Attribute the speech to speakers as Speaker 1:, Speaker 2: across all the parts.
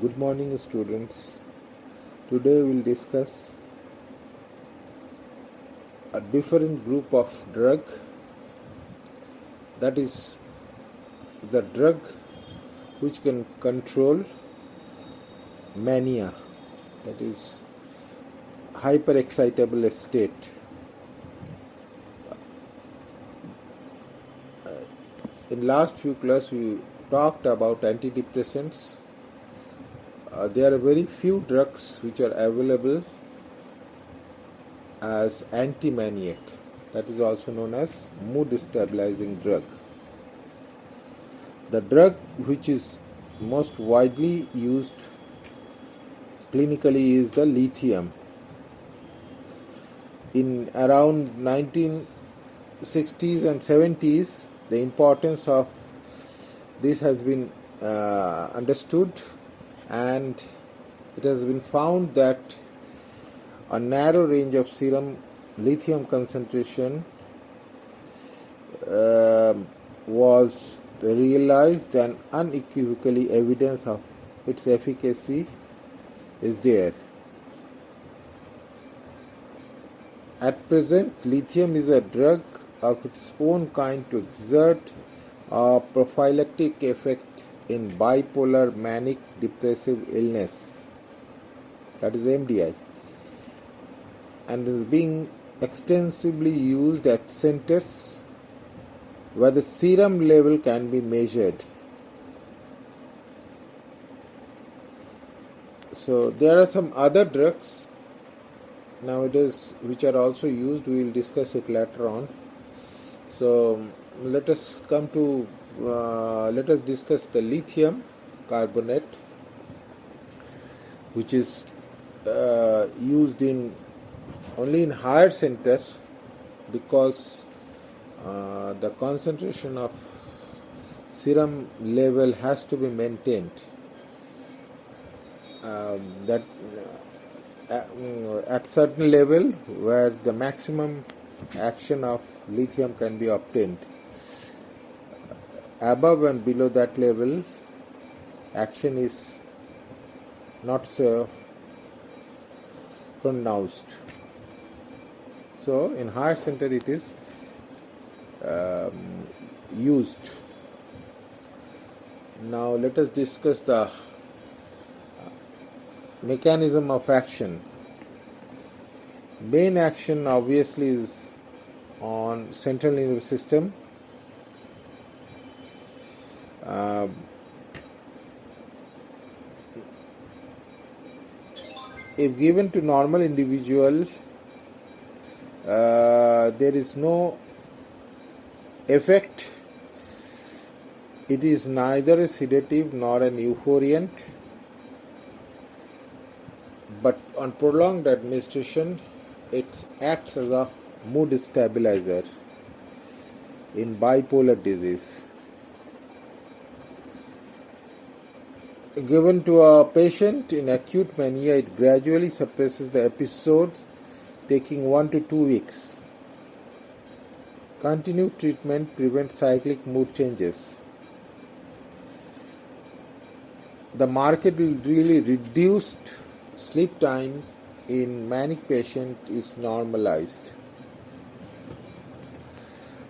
Speaker 1: Good morning, students. Today we will discuss a different group of drug, that is the drug which can control mania, that is hyperexcitable state. In last few classes we talked about antidepressants. There are very few drugs which are available as anti-maniac, that is also known as mood stabilizing drug. The drug which is most widely used clinically is the lithium. In around 1960s and 70s, the importance of this has been understood, and it has been found that a narrow range of serum lithium concentration was realized, and unequivocally evidence of its efficacy is there. At present, lithium is a drug of its own kind to exert a prophylactic effect in bipolar manic depressive illness, that is MDI, and is being extensively used at centers where the serum level can be measured. So there are some other drugs nowadays which are also used. We will discuss it later on. So let us discuss the lithium carbonate, which is used only in higher centers because the concentration of serum level has to be maintained. That at certain level where the maximum action of lithium can be obtained. Above and below that level, action is not so pronounced. So in higher center it is used. Now let us discuss the mechanism of action. Main action obviously is on central nervous system. If given to normal individual, there is no effect. It is neither a sedative nor an euphoriant, but on prolonged administration it acts as a mood stabilizer in bipolar disease. Given to a patient in acute mania, it gradually suppresses the episodes, taking 1 to 2 weeks. Continued treatment prevents cyclic mood changes. The markedly reduced sleep time in manic patient is normalized.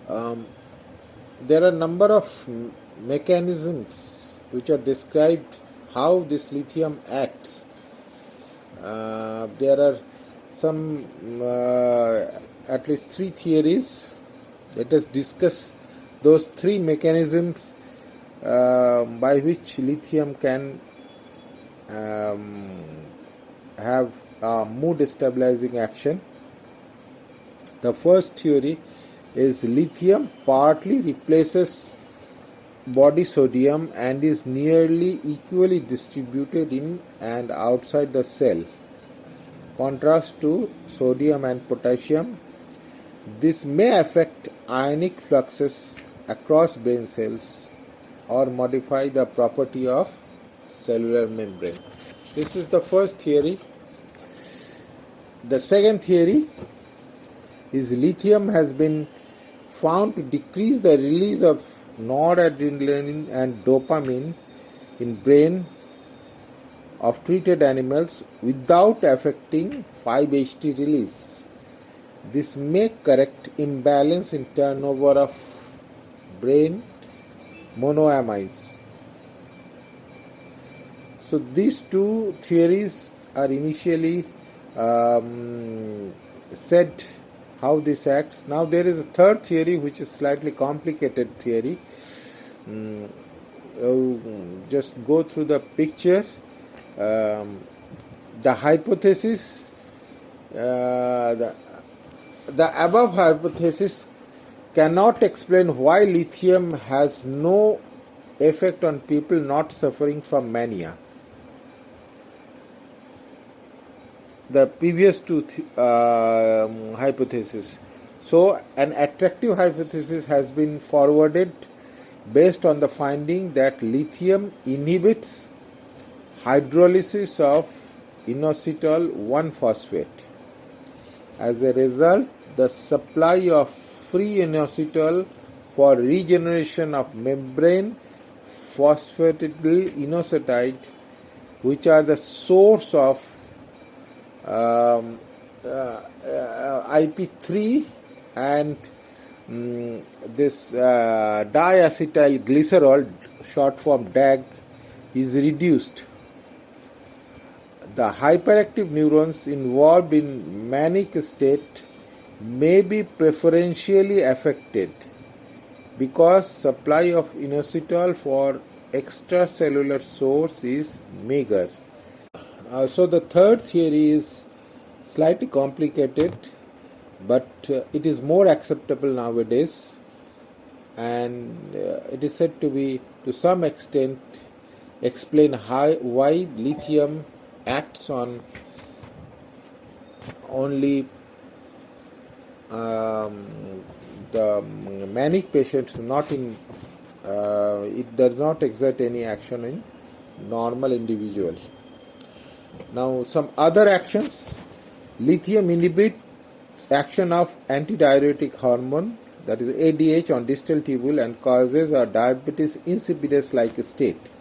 Speaker 1: There are a number of mechanisms which are described how this lithium acts. There are some at least 3 theories. Let us discuss those 3 mechanisms by which lithium can have a mood stabilizing action. The first theory is lithium partly replaces body sodium and is nearly equally distributed in and outside the cell. Contrast to sodium and potassium, this may affect ionic fluxes across brain cells or modify the property of cellular membrane. This is the first theory. The second theory is lithium has been found to decrease the release of noradrenaline and dopamine in brain of treated animals without affecting 5-HT release. This may correct imbalance in turnover of brain monoamines. So these two theories are initially said how this acts. Now there is a third theory which is slightly complicated theory. Just go through the picture. The hypothesis, the above hypothesis cannot explain why lithium has no effect on people not suffering from mania. The previous two hypotheses. So an attractive hypothesis has been forwarded based on the finding that lithium inhibits hydrolysis of inositol 1-phosphate. As a result, the supply of free inositol for regeneration of membrane phosphatidylinositide, which are the source of IP3 and this diacetyl glycerol, short form DAG, is reduced. The hyperactive neurons involved in manic state may be preferentially affected because supply of inositol for extracellular source is meager. So the third theory is slightly complicated, but it is more acceptable nowadays, and it is said to be, to some extent, explain why lithium acts on only the manic patients, not in it does not exert any action in normal individual. Now some other actions. Lithium inhibits action of antidiuretic hormone, that is ADH, on distal tubule and causes a diabetes insipidus like state.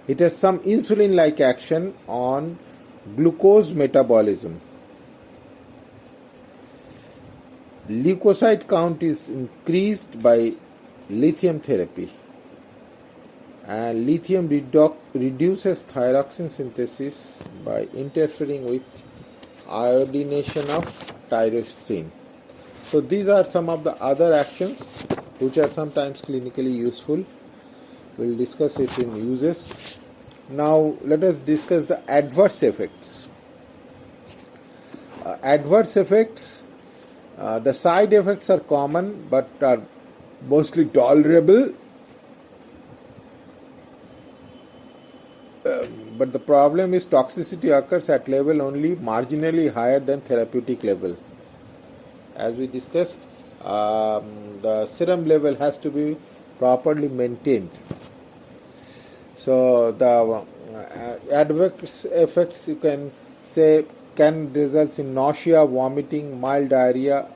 Speaker 1: It has some insulin like action on glucose metabolism. Leukocyte count is increased by lithium therapy, and lithium reduces thyroxine synthesis by interfering with iodination of tyrosine. So these are some of the other actions which are sometimes clinically useful. We'll discuss it in uses. Now let us discuss the adverse effects. Adverse effects, the side effects are common but are mostly tolerable. But the problem is toxicity occurs at level only marginally higher than therapeutic level. As we discussed, the serum level has to be properly maintained. So the adverse effects, you can say, can result in nausea, vomiting, mild diarrhea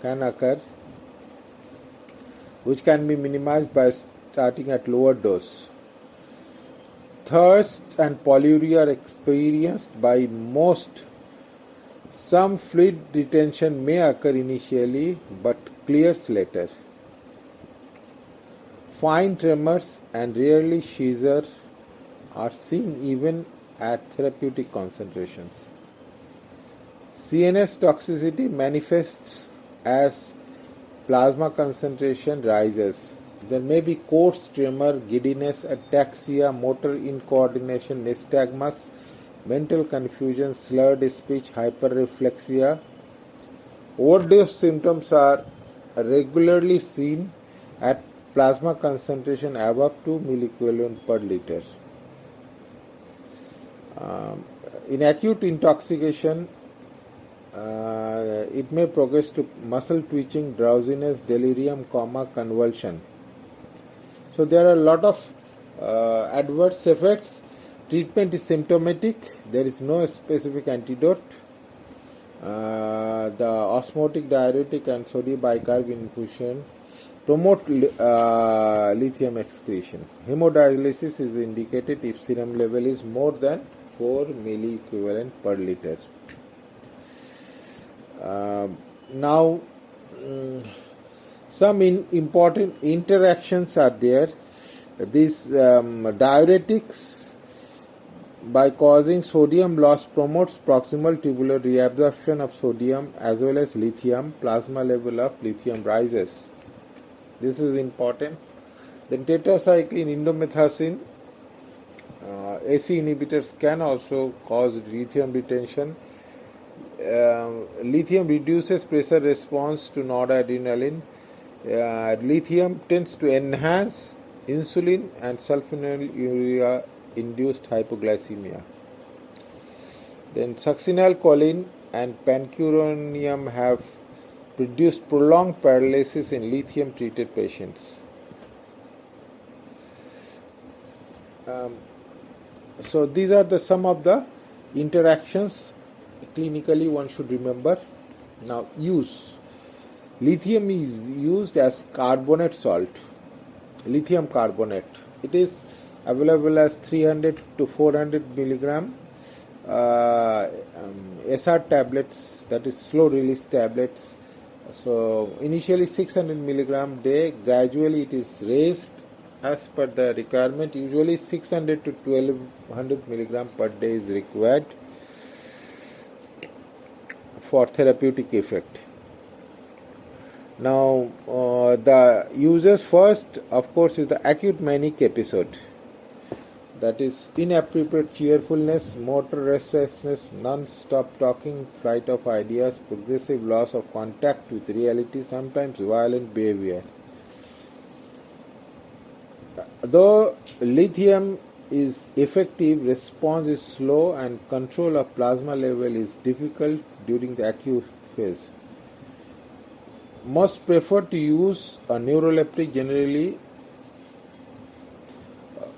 Speaker 1: can occur, which can be minimized by starting at lower dose. Thirst and polyuria are experienced by most. Some fluid retention may occur initially but clears later. Fine tremors and rarely seizure are seen even at therapeutic concentrations. CNS toxicity manifests as plasma concentration rises. There may be coarse tremor, giddiness, ataxia, motor incoordination, nystagmus, mental confusion, slurred speech, hyperreflexia. Overdose symptoms are regularly seen at plasma concentration above 2 milliequivalent per liter. In acute intoxication, it may progress to muscle twitching, drowsiness, delirium, coma, convulsion. So there are a lot of adverse effects. Treatment is symptomatic. There is no specific antidote. The osmotic diuretic and sodium bicarb infusion promote lithium excretion. Hemodialysis is indicated if serum level is more than 4 milliequivalent per liter. Now, some important interactions are there. These diuretics, by causing sodium loss, promotes proximal tubular reabsorption of sodium as well as lithium. Plasma level of lithium rises. This is important. Then tetracycline indomethacin, AC inhibitors can also cause lithium retention. Lithium reduces pressure response to noradrenaline. Lithium tends to enhance insulin and sulfonylurea induced hypoglycemia. Then succinylcholine and pancuronium have produced prolonged paralysis in lithium treated patients. So these are some of the interactions clinically one should remember. Now, use. Lithium is used as carbonate salt, lithium carbonate. It is available as 300 to 400 milligram SR tablets, that is slow release tablets. So initially 600 milligram day, gradually it is raised as per the requirement. Usually 600 to 1200 milligram per day is required for therapeutic effect. Now, the uses first, of course, is the acute manic episode. That is inappropriate cheerfulness, motor restlessness, non-stop talking, flight of ideas, progressive loss of contact with reality, sometimes violent behavior. Though lithium is effective, response is slow and control of plasma level is difficult during the acute phase. Most prefer to use a neuroleptic, generally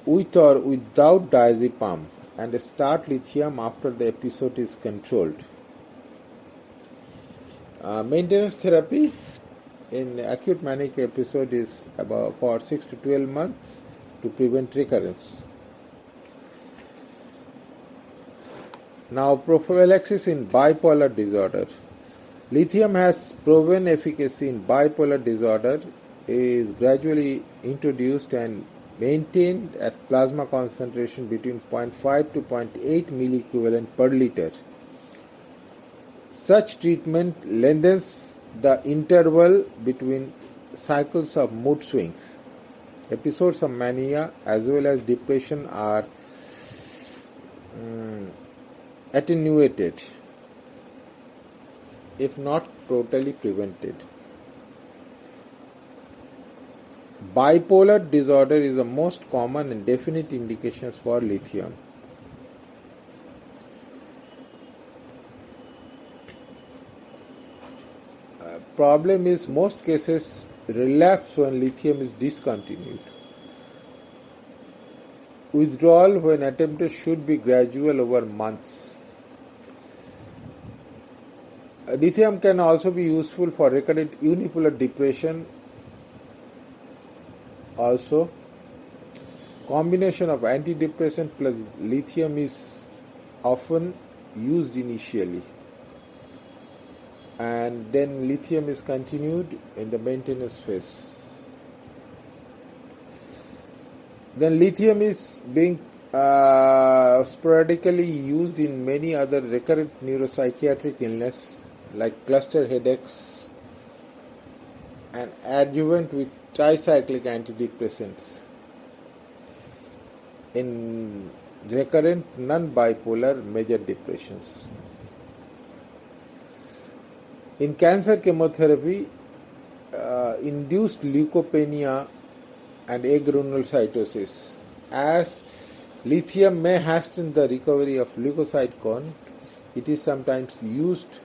Speaker 1: with or without diazepam, and start lithium after the episode is controlled. Maintenance therapy in acute manic episode is about for 6 to 12 months to prevent recurrence. Now, prophylaxis in bipolar disorder. Lithium has proven efficacy in bipolar disorder. It is gradually introduced and maintained at plasma concentration between 0.5 to 0.8 milliequivalent per liter. Such treatment lengthens the interval between cycles of mood swings. Episodes of mania as well as depression are attenuated, if not totally prevented. Bipolar disorder is the most common and definite indications for lithium. Problem is most cases relapse when lithium is discontinued. Withdrawal when attempted should be gradual over months. Lithium can also be useful for recurrent unipolar depression. Also, combination of antidepressant plus lithium is often used initially, and then lithium is continued in the maintenance phase. Then lithium is being sporadically used in many other recurrent neuropsychiatric illness like cluster headaches and adjuvant with tricyclic antidepressants in recurrent non-bipolar major depressions. In cancer chemotherapy, induced leukopenia and agranulocytosis, as lithium may hasten the recovery of leukocyte count, it is sometimes used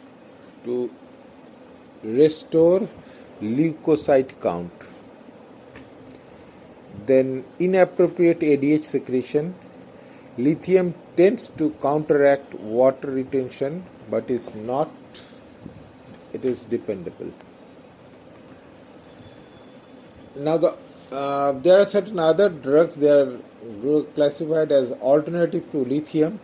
Speaker 1: to restore leukocyte count. Then inappropriate ADH secretion. Lithium tends to counteract water retention, but it is dependable. Now there are certain other drugs. They are classified as alternative to lithium.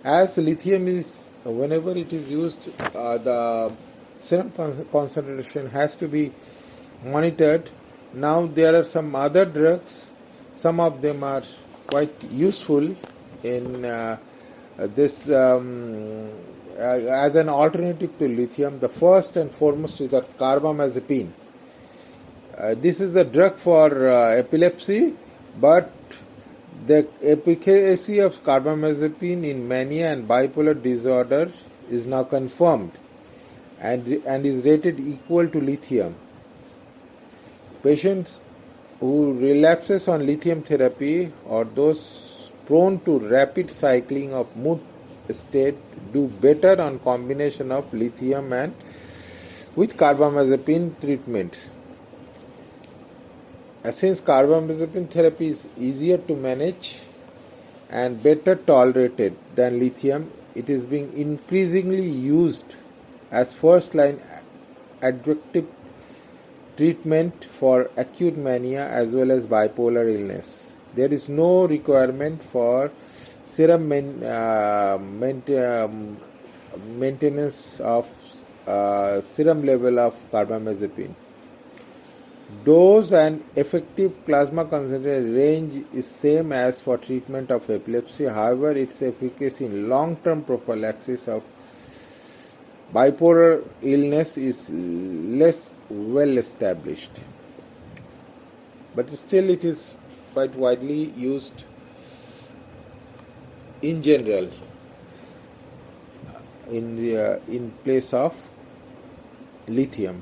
Speaker 1: As lithium is, whenever it is used, the serum concentration has to be monitored. Now there are some other drugs. Some of them are quite useful in this as an alternative to lithium. The first and foremost is the carbamazepine. This is the drug for epilepsy, but the efficacy of carbamazepine in mania and bipolar disorder is now confirmed and is rated equal to lithium. Patients who relapses on lithium therapy or those prone to rapid cycling of mood state do better on combination of lithium and with carbamazepine treatments. Since carbamazepine therapy is easier to manage and better tolerated than lithium, it is being increasingly used as first-line adjunctive treatment for acute mania as well as bipolar illness. There is no requirement for serum maintenance of serum level of carbamazepine. Dose and effective plasma concentration range is same as for treatment of epilepsy. However, its efficacy in long-term prophylaxis of bipolar illness is less well established. But still it is quite widely used in general in place of lithium.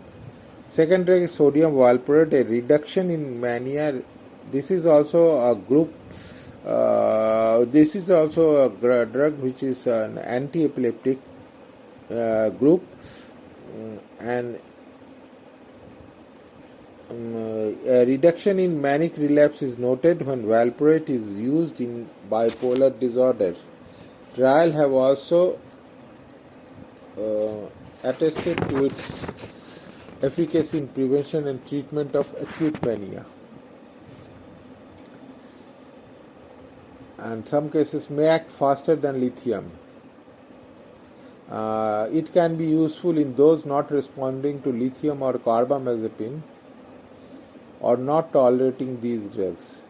Speaker 1: Second drug is sodium valproate, a reduction in mania. This is also a group. This is also a drug which is an anti-epileptic group, and a reduction in manic relapse is noted when valproate is used in bipolar disorder. Trial have also attested to its efficacy in prevention and treatment of acute mania, and some cases may act faster than lithium. It can be useful in those not responding to lithium or carbamazepine or not tolerating these drugs.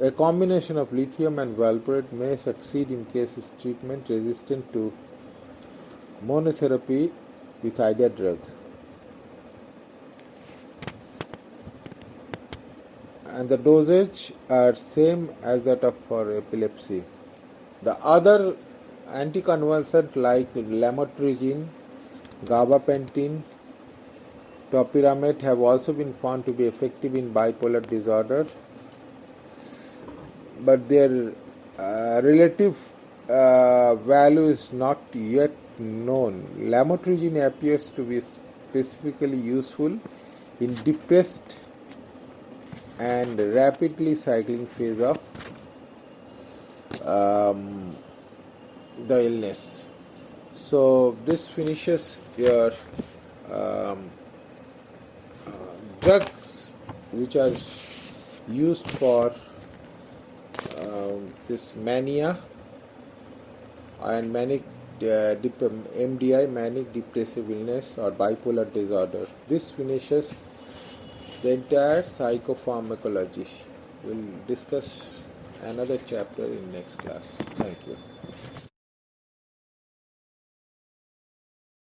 Speaker 1: A combination of lithium and valproate may succeed in cases treatment resistant to monotherapy with either drug. And the dosage are same as that of for epilepsy. The other anticonvulsant like lamotrigine, gabapentin, topiramate have also been found to be effective in bipolar disorder, but their relative value is not yet known. Lamotrigine appears to be specifically useful in depressed and rapidly cycling phase of the illness. So this finishes your drugs which are used for this mania and manic MDI, manic depressive illness or bipolar disorder. This finishes the entire psychopharmacology. We'll discuss another chapter in next class. Thank you.